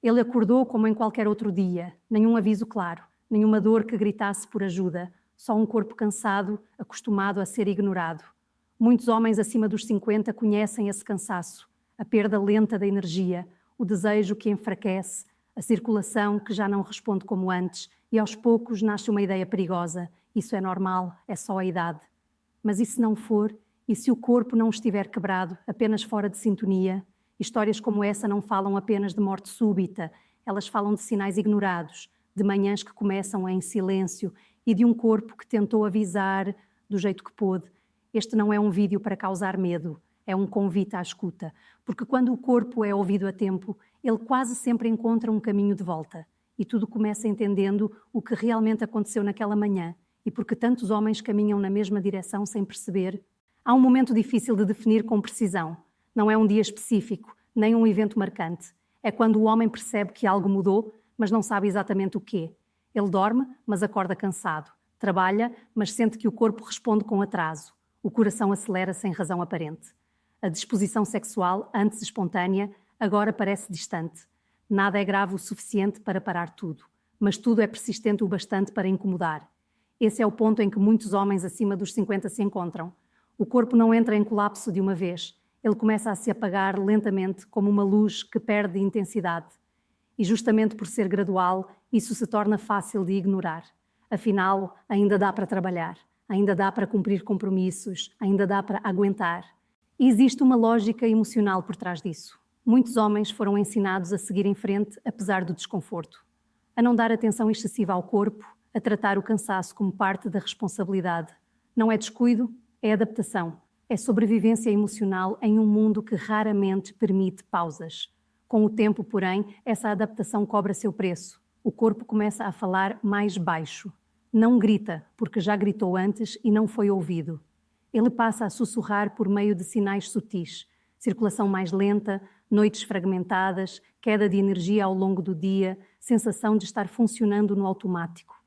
Ele acordou como em qualquer outro dia, nenhum aviso claro, nenhuma dor que gritasse por ajuda, só um corpo cansado, acostumado a ser ignorado. Muitos homens acima dos 50 conhecem esse cansaço, a perda lenta da energia, o desejo que enfraquece, a circulação que já não responde como antes, e aos poucos nasce uma ideia perigosa: isso é normal, é só a idade. Mas e se não for? E se o corpo não estiver quebrado, apenas fora de sintonia? Histórias como essa não falam apenas de morte súbita, elas falam de sinais ignorados, de manhãs que começam em silêncio e de um corpo que tentou avisar do jeito que pôde. Este não é um vídeo para causar medo, é um convite à escuta, porque quando o corpo é ouvido a tempo, ele quase sempre encontra um caminho de volta. E tudo começa entendendo o que realmente aconteceu naquela manhã e porque tantos homens caminham na mesma direção sem perceber. Há um momento difícil de definir com precisão. Não é um dia específico, nem um evento marcante. É quando o homem percebe que algo mudou, mas não sabe exatamente o quê. Ele dorme, mas acorda cansado. Trabalha, mas sente que o corpo responde com atraso. O coração acelera sem razão aparente. A disposição sexual, antes espontânea, agora parece distante. Nada é grave o suficiente para parar tudo, mas tudo é persistente o bastante para incomodar. Esse é o ponto em que muitos homens acima dos 50 se encontram. O corpo não entra em colapso de uma vez. Ele começa a se apagar lentamente, como uma luz que perde intensidade. E justamente por ser gradual, isso se torna fácil de ignorar. Afinal, ainda dá para trabalhar, ainda dá para cumprir compromissos, ainda dá para aguentar. E existe uma lógica emocional por trás disso. Muitos homens foram ensinados a seguir em frente, apesar do desconforto. A não dar atenção excessiva ao corpo, a tratar o cansaço como parte da responsabilidade. Não é descuido, é adaptação. É sobrevivência emocional em um mundo que raramente permite pausas. Com o tempo, porém, essa adaptação cobra seu preço. O corpo começa a falar mais baixo. Não grita, porque já gritou antes e não foi ouvido. Ele passa a sussurrar por meio de sinais sutis. Circulação mais lenta, noites fragmentadas, queda de energia ao longo do dia, sensação de estar funcionando no automático.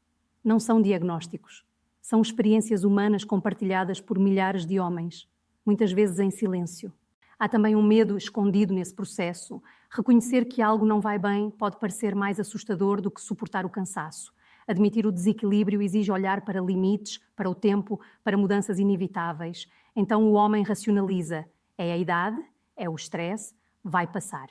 Não são diagnósticos. São experiências humanas compartilhadas por milhares de homens, muitas vezes em silêncio. Há também um medo escondido nesse processo. Reconhecer que algo não vai bem pode parecer mais assustador do que suportar o cansaço. Admitir o desequilíbrio exige olhar para limites, para o tempo, para mudanças inevitáveis. Então o homem racionaliza. É a idade, é o estresse, vai passar.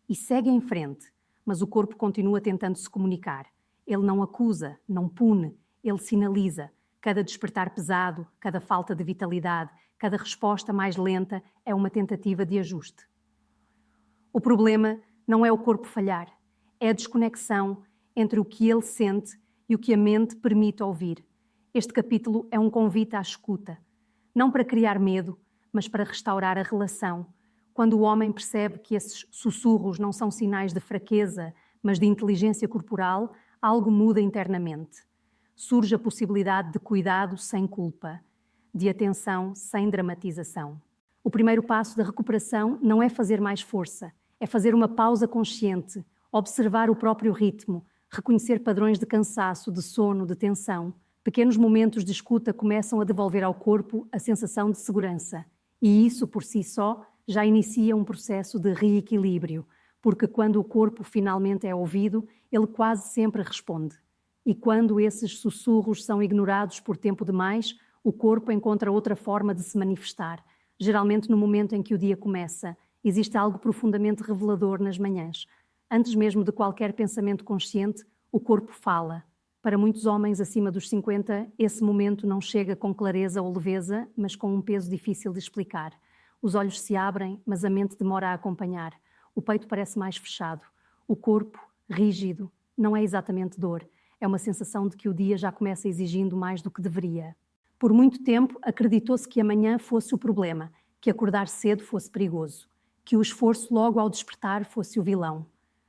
E segue em frente, mas o corpo continua tentando se comunicar. Ele não acusa, não pune, ele sinaliza. Cada despertar pesado, cada falta de vitalidade, cada resposta mais lenta é uma tentativa de ajuste. O problema não é o corpo falhar, é a desconexão entre o que ele sente e o que a mente permite ouvir. Este capítulo é um convite à escuta, não para criar medo, mas para restaurar a relação. Quando o homem percebe que esses sussurros não são sinais de fraqueza, mas de inteligência corporal, algo muda internamente. Surge a possibilidade de cuidado sem culpa, de atenção sem dramatização. O primeiro passo da recuperação não é fazer mais força, é fazer uma pausa consciente, observar o próprio ritmo, reconhecer padrões de cansaço, de sono, de tensão. Pequenos momentos de escuta começam a devolver ao corpo a sensação de segurança. E isso, por si só, já inicia um processo de reequilíbrio, porque quando o corpo finalmente é ouvido, ele quase sempre responde. E quando esses sussurros são ignorados por tempo demais, o corpo encontra outra forma de se manifestar. Geralmente no momento em que o dia começa, existe algo profundamente revelador nas manhãs. Antes mesmo de qualquer pensamento consciente, o corpo fala. Para muitos homens acima dos 50, esse momento não chega com clareza ou leveza, mas com um peso difícil de explicar. Os olhos se abrem, mas a mente demora a acompanhar. O peito parece mais fechado. O corpo, rígido, não é exatamente dor. É uma sensação de que o dia já começa exigindo mais do que deveria. Por muito tempo, acreditou-se que amanhã fosse o problema, que acordar cedo fosse perigoso, que o esforço logo ao despertar fosse o vilão.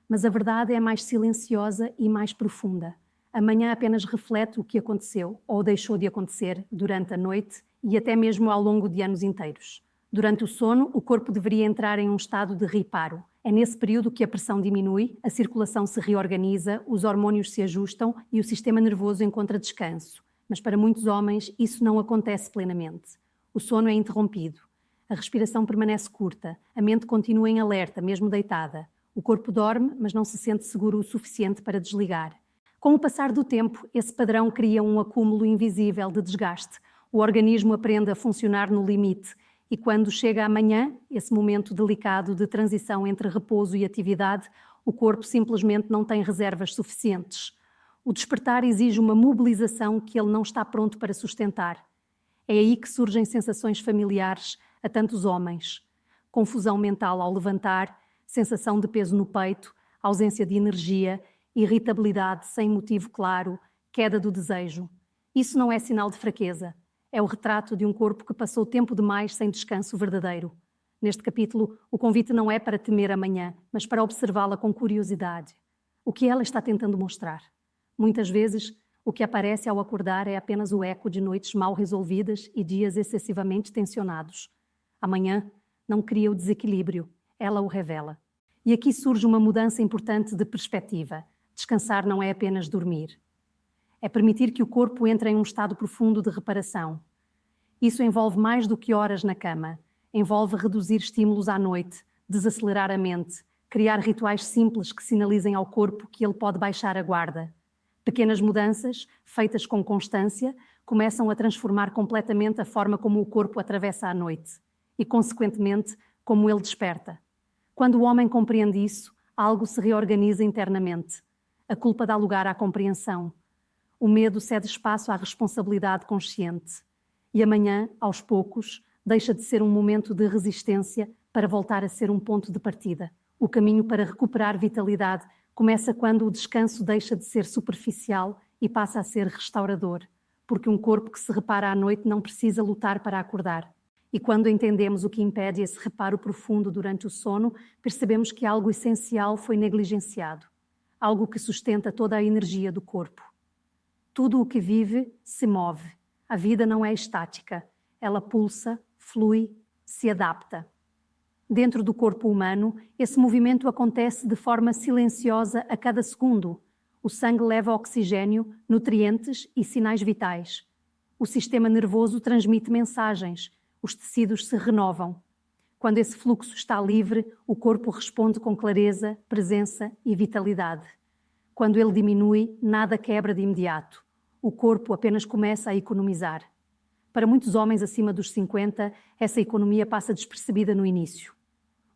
Mas a verdade é mais silenciosa e mais profunda. Amanhã apenas reflete o que aconteceu ou deixou de acontecer durante a noite e até mesmo ao longo de anos inteiros. Durante o sono, o corpo deveria entrar em um estado de reparo. É nesse período que a pressão diminui, a circulação se reorganiza, os hormônios se ajustam e o sistema nervoso encontra descanso. Mas para muitos homens isso não acontece plenamente. O sono é interrompido. A respiração permanece curta, a mente continua em alerta, mesmo deitada. O corpo dorme, mas não se sente seguro o suficiente para desligar. Com o passar do tempo, esse padrão cria um acúmulo invisível de desgaste. O organismo aprende a funcionar no limite e quando chega amanhã, esse momento delicado de transição entre repouso e atividade, o corpo simplesmente não tem reservas suficientes. O despertar exige uma mobilização que ele não está pronto para sustentar. É aí que surgem sensações familiares a tantos homens. Confusão mental ao levantar, sensação de peso no peito, ausência de energia, irritabilidade sem motivo claro, queda do desejo. Isso não é sinal de fraqueza. É o retrato de um corpo que passou tempo demais sem descanso verdadeiro. Neste capítulo, o convite não é para temer amanhã, mas para observá-la com curiosidade. O que ela está tentando mostrar? Muitas vezes, o que aparece ao acordar é apenas o eco de noites mal resolvidas e dias excessivamente tensionados. Amanhã não cria o desequilíbrio, ela o revela. E aqui surge uma mudança importante de perspectiva. Descansar não é apenas dormir. É permitir que o corpo entre em um estado profundo de reparação. Isso envolve mais do que horas na cama. Envolve reduzir estímulos à noite, desacelerar a mente, criar rituais simples que sinalizem ao corpo que ele pode baixar a guarda. Pequenas mudanças, feitas com constância, começam a transformar completamente a forma como o corpo atravessa a noite e, consequentemente, como ele desperta. Quando o homem compreende isso, algo se reorganiza internamente. A culpa dá lugar à compreensão. O medo cede espaço à responsabilidade consciente. E amanhã, aos poucos, deixa de ser um momento de resistência para voltar a ser um ponto de partida. O caminho para recuperar vitalidade começa quando o descanso deixa de ser superficial e passa a ser restaurador, porque um corpo que se repara à noite não precisa lutar para acordar. E quando entendemos o que impede esse reparo profundo durante o sono, percebemos que algo essencial foi negligenciado, algo que sustenta toda a energia do corpo. Tudo o que vive se move. A vida não é estática. Ela pulsa, flui, se adapta. Dentro do corpo humano, esse movimento acontece de forma silenciosa a cada segundo. O sangue leva oxigênio, nutrientes e sinais vitais. O sistema nervoso transmite mensagens. Os tecidos se renovam. Quando esse fluxo está livre, o corpo responde com clareza, presença e vitalidade. Quando ele diminui, nada quebra de imediato. O corpo apenas começa a economizar. Para muitos homens acima dos 50, essa economia passa despercebida no início.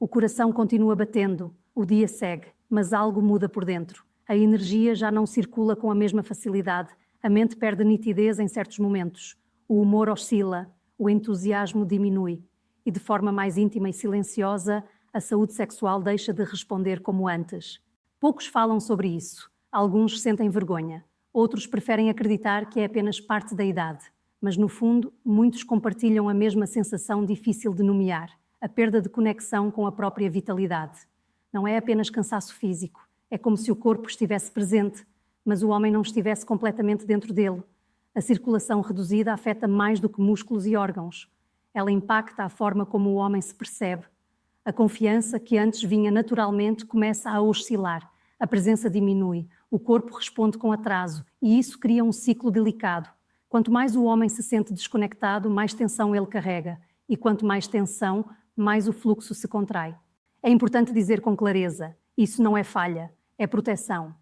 O coração continua batendo, o dia segue, mas algo muda por dentro. A energia já não circula com a mesma facilidade, a mente perde nitidez em certos momentos, o humor oscila, o entusiasmo diminui e, de forma mais íntima e silenciosa, a saúde sexual deixa de responder como antes. Poucos falam sobre isso, alguns sentem vergonha. Outros preferem acreditar que é apenas parte da idade, mas no fundo, muitos compartilham a mesma sensação difícil de nomear, a perda de conexão com a própria vitalidade. Não é apenas cansaço físico, é como se o corpo estivesse presente, mas o homem não estivesse completamente dentro dele. A circulação reduzida afeta mais do que músculos e órgãos. Ela impacta a forma como o homem se percebe. A confiança, que antes vinha naturalmente, começa a oscilar. A presença diminui, o corpo responde com atraso e isso cria um ciclo delicado. Quanto mais o homem se sente desconectado, mais tensão ele carrega. E quanto mais tensão, mais o fluxo se contrai. É importante dizer com clareza, isso não é falha, é proteção.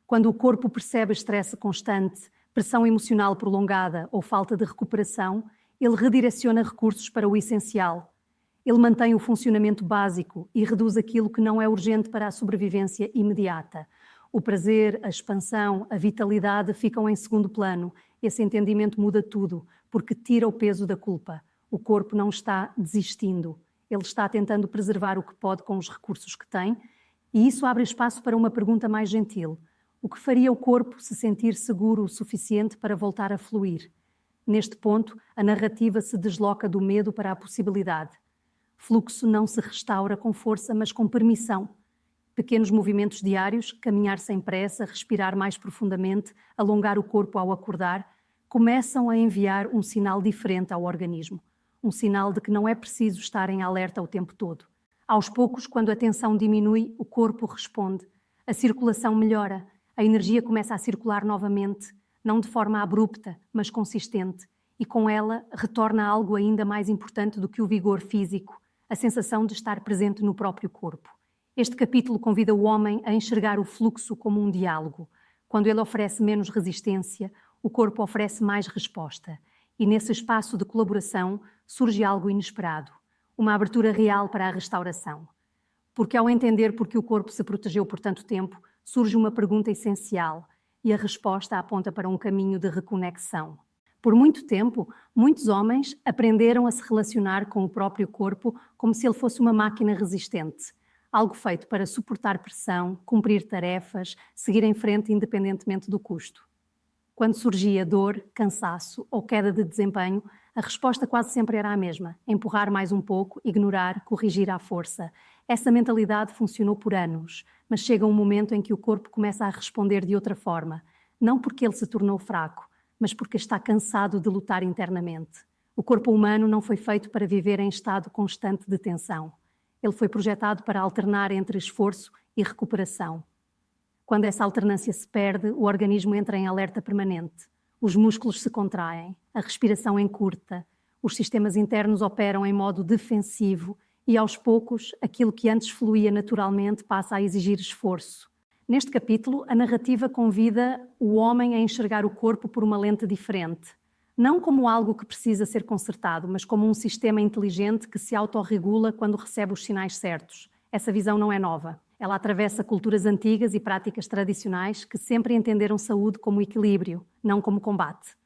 Quando o corpo percebe estresse constante, pressão emocional prolongada ou falta de recuperação, ele redireciona recursos para o essencial. Ele mantém o funcionamento básico e reduz aquilo que não é urgente para a sobrevivência imediata. O prazer, a expansão, a vitalidade ficam em segundo plano. Esse entendimento muda tudo, porque tira o peso da culpa. O corpo não está desistindo. Ele está tentando preservar o que pode com os recursos que tem, e isso abre espaço para uma pergunta mais gentil. O que faria o corpo se sentir seguro o suficiente para voltar a fluir? Neste ponto, a narrativa se desloca do medo para a possibilidade. Fluxo não se restaura com força, mas com permissão. Pequenos movimentos diários, caminhar sem pressa, respirar mais profundamente, alongar o corpo ao acordar, começam a enviar um sinal diferente ao organismo. Um sinal de que não é preciso estar em alerta o tempo todo. Aos poucos, quando a tensão diminui, o corpo responde. A circulação melhora, a energia começa a circular novamente, não de forma abrupta, mas consistente, e com ela retorna algo ainda mais importante do que o vigor físico, a sensação de estar presente no próprio corpo. Este capítulo convida o homem a enxergar o fluxo como um diálogo. Quando ele oferece menos resistência, o corpo oferece mais resposta. E nesse espaço de colaboração surge algo inesperado, uma abertura real para a restauração. Porque ao entender por que o corpo se protegeu por tanto tempo, surge uma pergunta essencial e a resposta aponta para um caminho de reconexão. Por muito tempo, muitos homens aprenderam a se relacionar com o próprio corpo como se ele fosse uma máquina resistente, algo feito para suportar pressão, cumprir tarefas, seguir em frente independentemente do custo. Quando surgia dor, cansaço ou queda de desempenho, a resposta quase sempre era a mesma: empurrar mais um pouco, ignorar, corrigir à força. Essa mentalidade funcionou por anos, mas chega um momento em que o corpo começa a responder de outra forma, não porque ele se tornou fraco, mas porque está cansado de lutar internamente. O corpo humano não foi feito para viver em estado constante de tensão. Ele foi projetado para alternar entre esforço e recuperação. Quando essa alternância se perde, o organismo entra em alerta permanente. Os músculos se contraem, a respiração encurta, os sistemas internos operam em modo defensivo e, aos poucos, aquilo que antes fluía naturalmente passa a exigir esforço. Neste capítulo, a narrativa convida o homem a enxergar o corpo por uma lente diferente. Não como algo que precisa ser consertado, mas como um sistema inteligente que se autorregula quando recebe os sinais certos. Essa visão não é nova. Ela atravessa culturas antigas e práticas tradicionais que sempre entenderam saúde como equilíbrio, não como combate.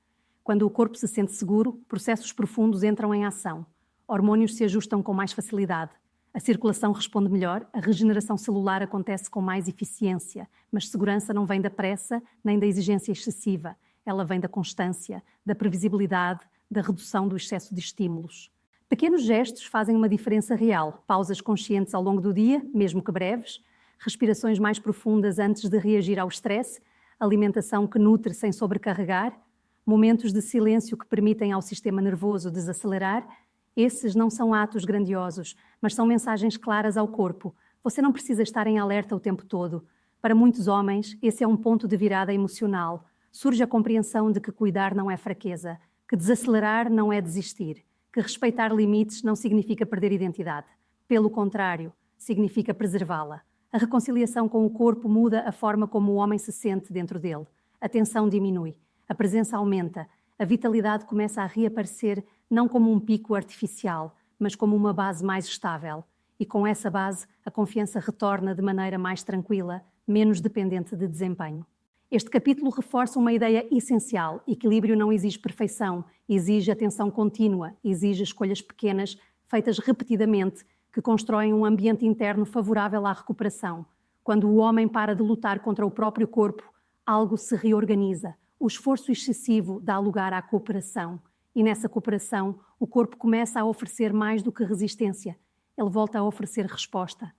Quando o corpo se sente seguro, processos profundos entram em ação. Hormônios se ajustam com mais facilidade. A circulação responde melhor, a regeneração celular acontece com mais eficiência, mas segurança não vem da pressa nem da exigência excessiva. Ela vem da constância, da previsibilidade, da redução do excesso de estímulos. Pequenos gestos fazem uma diferença real. Pausas conscientes ao longo do dia, mesmo que breves, respirações mais profundas antes de reagir ao estresse, alimentação que nutre sem sobrecarregar, momentos de silêncio que permitem ao sistema nervoso desacelerar. Esses não são atos grandiosos, mas são mensagens claras ao corpo. Você não precisa estar em alerta o tempo todo. Para muitos homens, esse é um ponto de virada emocional. Surge a compreensão de que cuidar não é fraqueza, que desacelerar não é desistir, que respeitar limites não significa perder identidade. Pelo contrário, significa preservá-la. A reconciliação com o corpo muda a forma como o homem se sente dentro dele. A tensão diminui, a presença aumenta, a vitalidade começa a reaparecer não como um pico artificial, mas como uma base mais estável. E com essa base, a confiança retorna de maneira mais tranquila, menos dependente de desempenho. Este capítulo reforça uma ideia essencial. Equilíbrio não exige perfeição, exige atenção contínua, exige escolhas pequenas, feitas repetidamente, que constroem um ambiente interno favorável à recuperação. Quando o homem para de lutar contra o próprio corpo, algo se reorganiza. O esforço excessivo dá lugar à cooperação. E nessa cooperação, o corpo começa a oferecer mais do que resistência. Ele volta a oferecer resposta.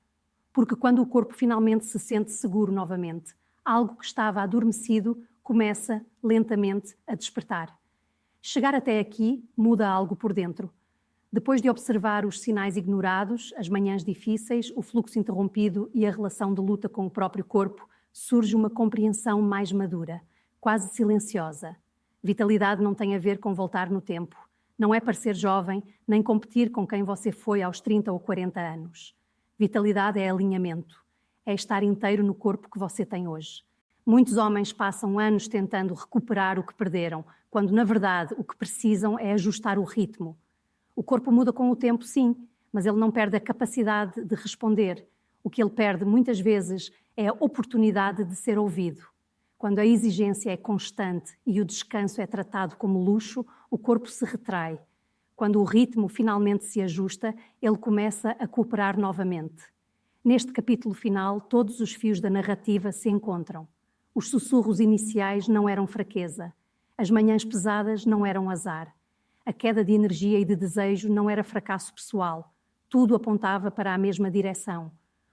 Porque quando o corpo finalmente se sente seguro novamente, algo que estava adormecido começa, lentamente, a despertar. Chegar até aqui muda algo por dentro. Depois de observar os sinais ignorados, as manhãs difíceis, o fluxo interrompido e a relação de luta com o próprio corpo, surge uma compreensão mais madura, quase silenciosa. Vitalidade não tem a ver com voltar no tempo. Não é parecer jovem, nem competir com quem você foi aos 30 ou 40 anos. Vitalidade é alinhamento. É estar inteiro no corpo que você tem hoje. Muitos homens passam anos tentando recuperar o que perderam, quando, na verdade, o que precisam é ajustar o ritmo. O corpo muda com o tempo, sim, mas ele não perde a capacidade de responder. O que ele perde, muitas vezes, é a oportunidade de ser ouvido. Quando a exigência é constante e o descanso é tratado como luxo, o corpo se retrai. Quando o ritmo finalmente se ajusta, ele começa a cooperar novamente. Neste capítulo final, todos os fios da narrativa se encontram. Os sussurros iniciais não eram fraqueza. As manhãs pesadas não eram azar. A queda de energia e de desejo não era fracasso pessoal. Tudo apontava para a mesma direção.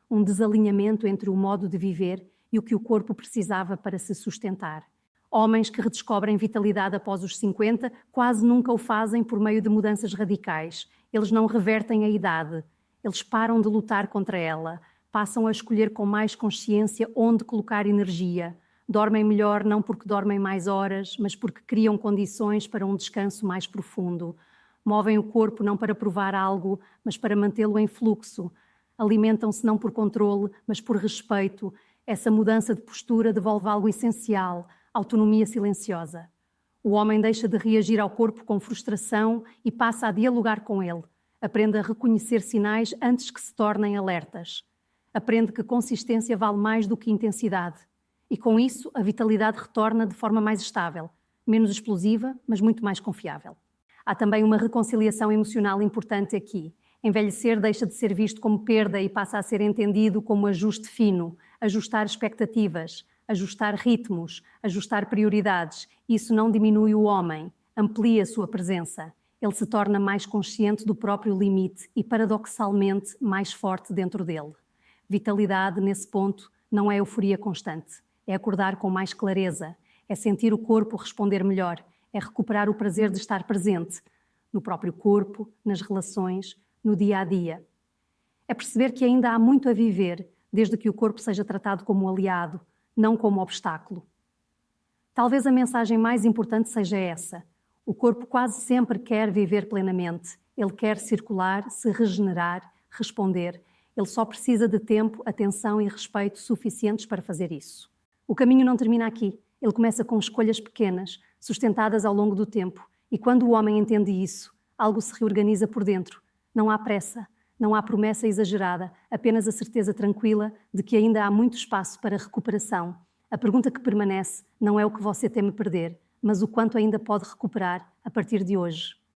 Um desalinhamento entre o modo de viver e o que o corpo precisava para se sustentar. Homens que redescobrem vitalidade após os 50 quase nunca o fazem por meio de mudanças radicais. Eles não revertem a idade. Eles param de lutar contra ela, passam a escolher com mais consciência onde colocar energia. Dormem melhor não porque dormem mais horas, mas porque criam condições para um descanso mais profundo. Movem o corpo não para provar algo, mas para mantê-lo em fluxo. alimentam-se não por controle, mas por respeito. Essa mudança de postura devolve algo essencial, autonomia silenciosa. O homem deixa de reagir ao corpo com frustração e passa a dialogar com ele. Aprende a reconhecer sinais antes que se tornem alertas. Aprende que consistência vale mais do que intensidade. E com isso, a vitalidade retorna de forma mais estável, menos explosiva, mas muito mais confiável. Há também uma reconciliação emocional importante aqui. Envelhecer deixa de ser visto como perda e passa a ser entendido como ajuste fino, ajustar expectativas, ajustar ritmos, ajustar prioridades. Isso não diminui o homem, amplia a sua presença. Ele se torna mais consciente do próprio limite e, paradoxalmente, mais forte dentro dele. Vitalidade, nesse ponto, não é euforia constante. É acordar com mais clareza, é sentir o corpo responder melhor, é recuperar o prazer de estar presente, no próprio corpo, nas relações, no dia a dia. É perceber que ainda há muito a viver, desde que o corpo seja tratado como aliado, não como obstáculo. Talvez a mensagem mais importante seja essa. O corpo quase sempre quer viver plenamente. Ele quer circular, se regenerar, responder. Ele só precisa de tempo, atenção e respeito suficientes para fazer isso. O caminho não termina aqui. Ele começa com escolhas pequenas, sustentadas ao longo do tempo. E quando o homem entende isso, algo se reorganiza por dentro. Não há pressa, não há promessa exagerada, apenas a certeza tranquila de que ainda há muito espaço para recuperação. A pergunta que permanece não é o que você teme perder, mas o quanto ainda pode recuperar a partir de hoje.